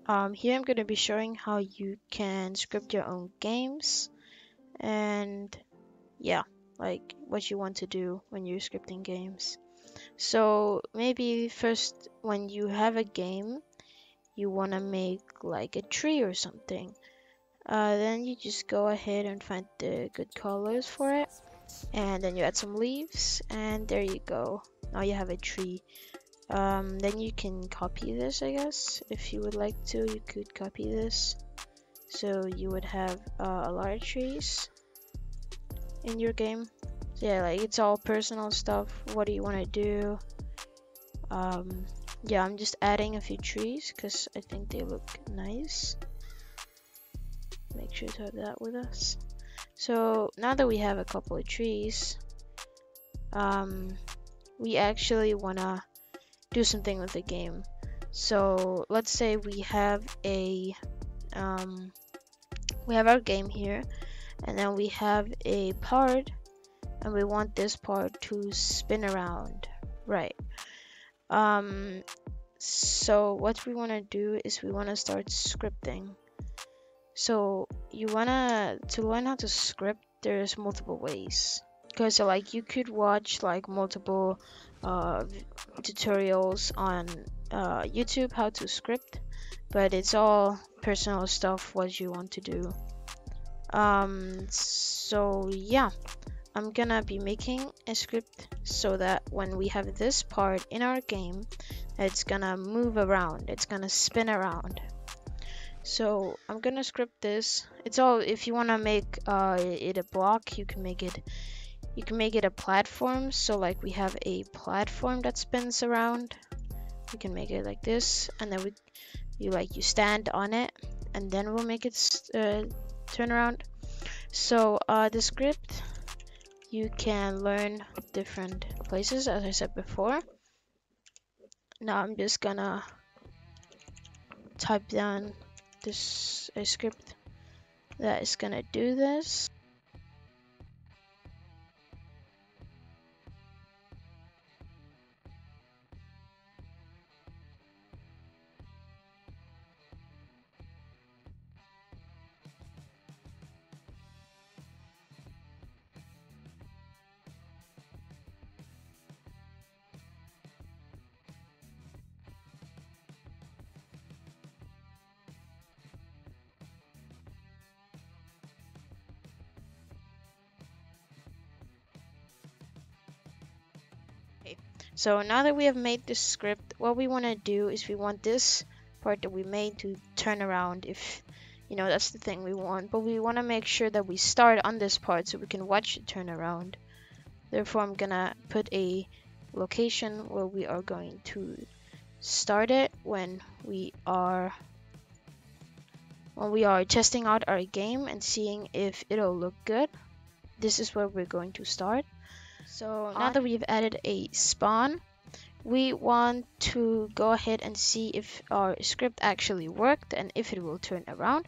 Here I'm going to be showing how you can script your own games and yeah, like what you want to do when you're scripting games. So maybe first when you have a game, you want to make like a tree or something. Then you just go ahead and find the good colors for it, and then you add some leaves, and there you go. Now you have a tree. Then you can copy this, I guess. If you would like to, you could copy this. So you would have a lot of trees in your game. So yeah, like it's all personal stuff. What do you want to do? Yeah, I'm just adding a few trees because I think they look nice. Make sure to have that with us. So now that we have a couple of trees, we actually want to do something with the game. So let's say we have our game here, and then we have a part, and we want this part to spin around, right? So what we want to do is we want to start scripting. So to learn how to script, there's multiple ways. Because like you could watch like multiple tutorials on YouTube how to script, but it's all personal stuff what you want to do. So yeah, I'm gonna be making a script so that when we have this part in our game, it's gonna move around, it's gonna spin around. So I'm gonna script this. It's all, if you wanna make it a block, you can make it a platform. So like we have a platform that spins around. We can make it like this, and then you stand on it, and then we'll make it turn around. So the script, you can learn different places, as I said before. Now I'm just gonna type down this a script that is gonna do this. Okay. So now that we have made this script, what we want to do is we want this part that we made to turn around, if that's the thing we want, but we want to make sure that we start on this part so we can watch it turn around. Therefore, I'm gonna put a location where we are going to start it when we are testing out our game and seeing if it'll look good. This is where we're going to start. So now that we've added a spawn, we want to go ahead and see if our script actually worked and if it will turn around.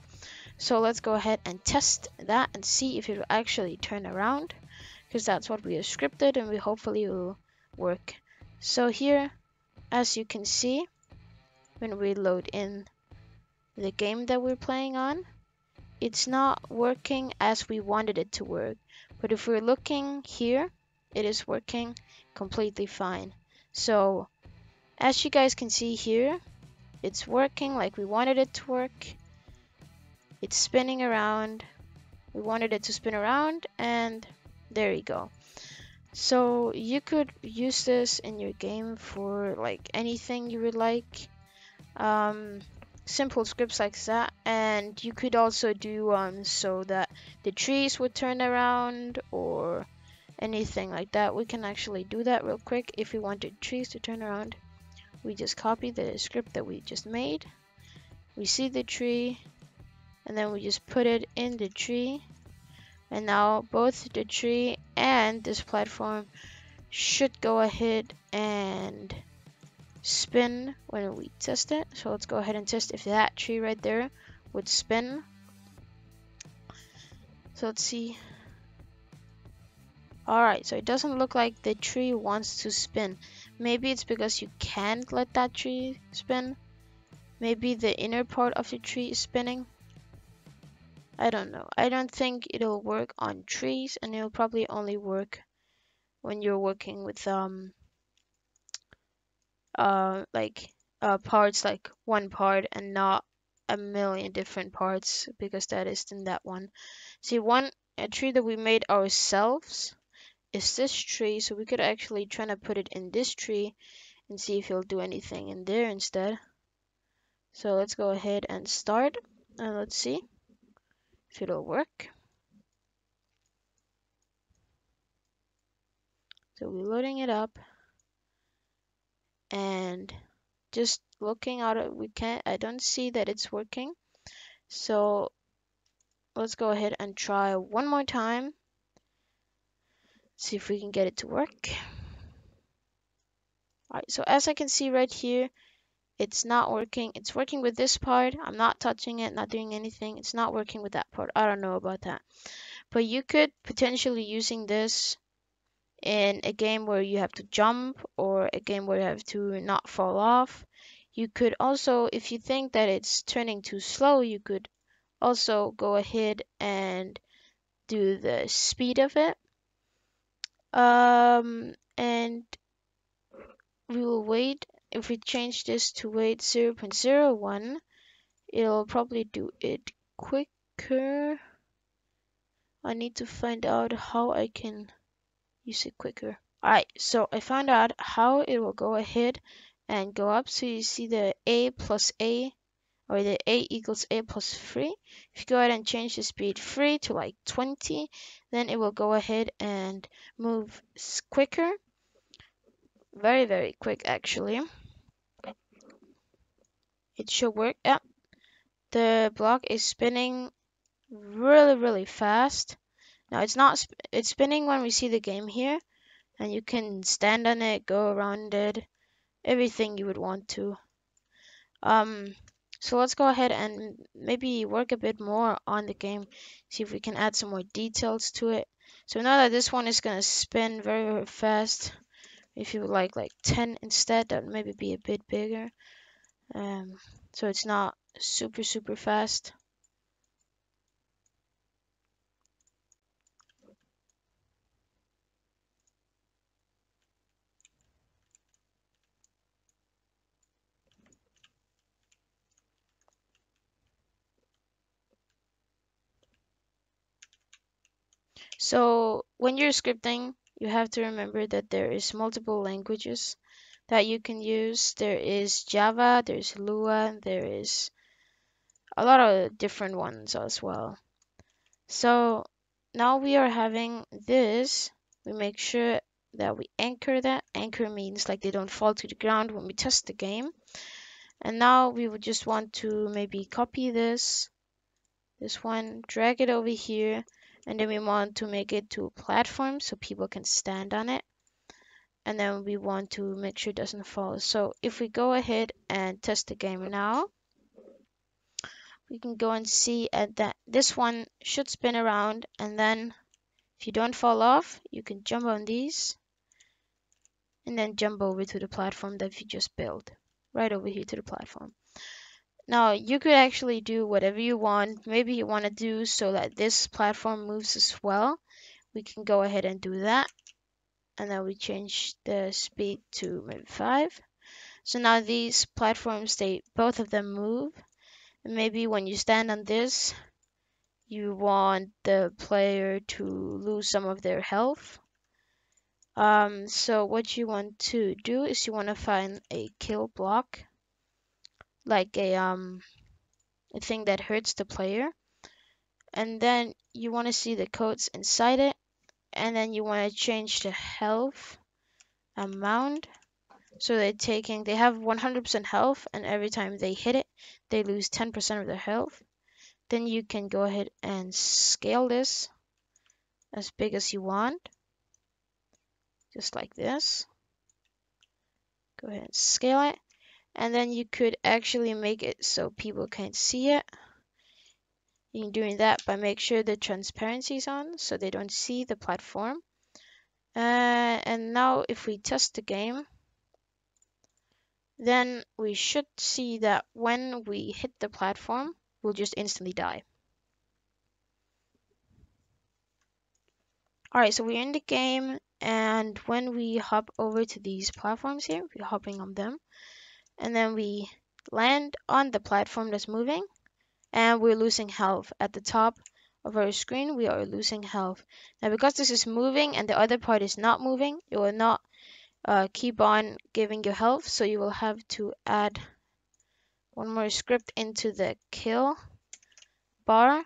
So let's go ahead and test that and see if it will actually turn around, because that's what we have scripted, and we hopefully will work. So here, as you can see, when we load in the game that we're playing on, it's not working as we wanted it to work. But if we're looking here, it is working completely fine. So as you guys can see here, it's working like we wanted it to work. It's spinning around. We wanted it to spin around, and there you go. So you could use this in your game for like anything you would like. Simple scripts like that, and you could also do so that the trees would turn around or anything like that. We can actually do that real quick. If we wanted trees to turn around, we just copy the script that we just made. We see the tree, and then we just put it in the tree, and now both the tree and this platform should go ahead and spin when we test it. So let's go ahead and test if that tree right there would spin. So let's see. Alright, so it doesn't look like the tree wants to spin. Maybe it's because you can't let that tree spin. maybe the inner part of the tree is spinning. I don't know. I don't think it'll work on trees, and it'll probably only work when you're working with like parts like one part and not a million different parts, because that is in that one. See, a tree that we made ourselves is this tree, so we could actually try to put it in this tree and see if it'll do anything in there instead. So let's go ahead and start, and let's see if it'll work. So we're loading it up, and just looking out it, I don't see that it's working. So let's go ahead and try one more time. See if we can get it to work. Alright, so as I can see right here, it's not working. It's working with this part. I'm not touching it, not doing anything. It's not working with that part. I don't know about that. But you could potentially using this in a game where you have to jump, or a game where you have to not fall off. You could also, if you think that it's turning too slow, you could also go ahead and do the speed of it. And we will wait. If we change this to wait 0.01, it'll probably do it quicker. I need to find out how I can use it quicker. Alright, so I found out how it will go ahead and go up. So you see the A plus A, or the A equals A plus 3. If you go ahead and change the speed 3 to like 20, then it will go ahead and move quicker. Very, very quick actually. It should work. Yeah, the block is spinning really, really fast. Now it's spinning when we see the game here, and you can stand on it, go around it, everything you would want to. So let's go ahead and maybe work a bit more on the game, see if we can add some more details to it. So now that this one is gonna spin very, very fast, if you would like 10 instead, that would maybe be a bit bigger. So it's not super, super fast. So when you're scripting, you have to remember that there is multiple languages that you can use. There is Java, there's Lua, there is a lot of different ones as well. So now we are having this. We make sure that we anchor that. Anchor means like they don't fall to the ground when we test the game. And now we would just want to maybe copy this one, drag it over here, and then we want to make it to a platform so people can stand on it. And then we want to make sure it doesn't fall. So if we go ahead and test the game now, we can go and see that this one should spin around, and then if you don't fall off, you can jump on these and then jump over to the platform that you just built, right over here to the platform. Now you could actually do whatever you want. Maybe you want to do so that this platform moves as well. We can go ahead and do that. And then we change the speed to maybe 5. So now these platforms, both of them move. And maybe when you stand on this, you want the player to lose some of their health. So what you want to do is you want to find a kill block, like a thing that hurts the player, and then you want to see the codes inside it, and then you want to change the health amount. So they have 100% health, and every time they hit it, they lose 10% of their health. Then you can go ahead and scale this as big as you want, just like this. Go ahead and scale it, and then you could actually make it so people can't see it. You can do that by make sure the transparency is on, so they don't see the platform. And now if we test the game, then we should see that when we hit the platform, we'll just instantly die. Alright, so we're in the game, and when we hop over to these platforms here, we're hopping on them, and then we land on the platform that's moving, and we're losing health. At the top of our screen, we are losing health. Now, because this is moving and the other part is not moving, it will not keep on giving you health, so you will have to add one more script into the kill bar,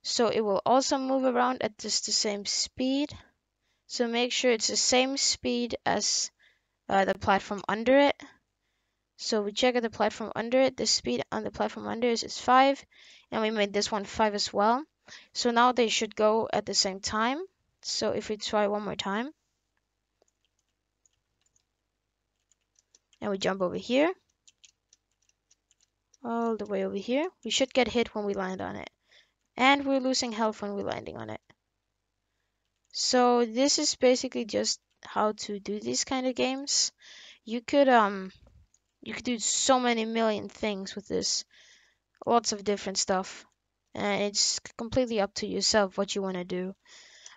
so it will also move around at just the same speed. So make sure it's the same speed as the platform under it. So we check at the platform under it. The speed on the platform under it is 5, and we made this one 5 as well. So now they should go at the same time. So if we try one more time, and we jump over here, all the way over here, we should get hit when we land on it. And we're losing health when we're landing on it. So this is basically just how to do these kind of games. You could do so many million things with this. Lots of different stuff. And it's completely up to yourself what you want to do.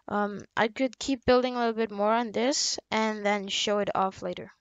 I could keep building a little bit more on this and then show it off later.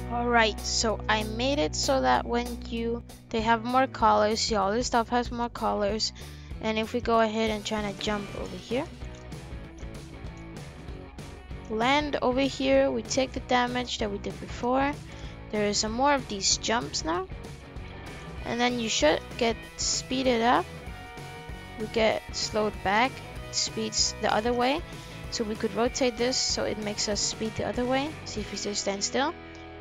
Alright, so I made it so that when they have more colors, see, all this stuff has more colors. And if we go ahead and try to jump over here, land over here, we take the damage that we did before. There is some more of these jumps now, and then you should get speeded up. We get slowed back, speeds the other way, so we could rotate this so it makes us speed the other way. See, if we just stand still,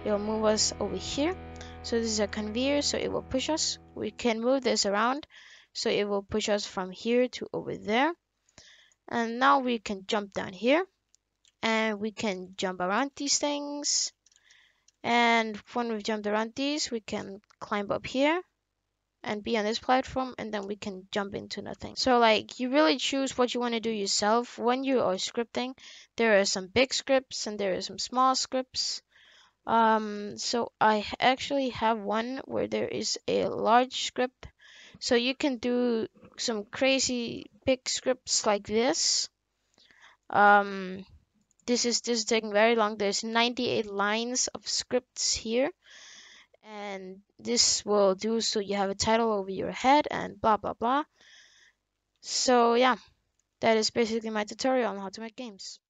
it will move us over here. So this is a conveyor, so it will push us. We can move this around, so it will push us from here to over there. And now we can jump down here, and we can jump around these things. And when we've jumped around these, we can climb up here and be on this platform, and then we can jump into nothing. So like, you really choose what you want to do yourself. When you are scripting, there are some big scripts and there are some small scripts. So I actually have one where there is a large script, so you can do some crazy big scripts like this. This is taking very long. There's 98 lines of scripts here, and this will do so you have a title over your head and blah blah blah. So yeah, that is basically my tutorial on how to make games.